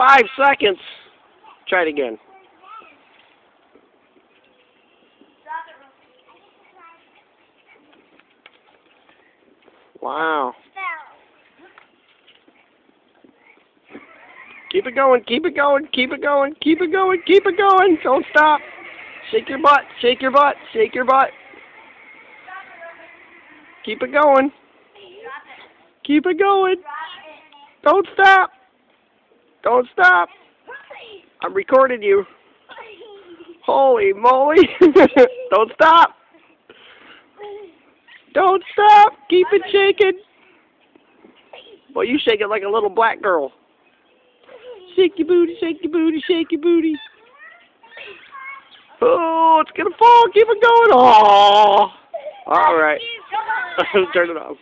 5 seconds. Try it again. Wow. Keep it going, keep it going, keep it going, keep it going, keep it going. Don't stop. Shake your butt, shake your butt, shake your butt. Keep it going. Keep it going. Don't stop. Don't stop. I'm recording you. Holy moly. Don't stop. Don't stop. Keep it shaking. Well, you shake it like a little black girl. Shake your booty, shake your booty, shake your booty. Oh, it's going to fall. Keep it going. Oh. All right. Turn it off.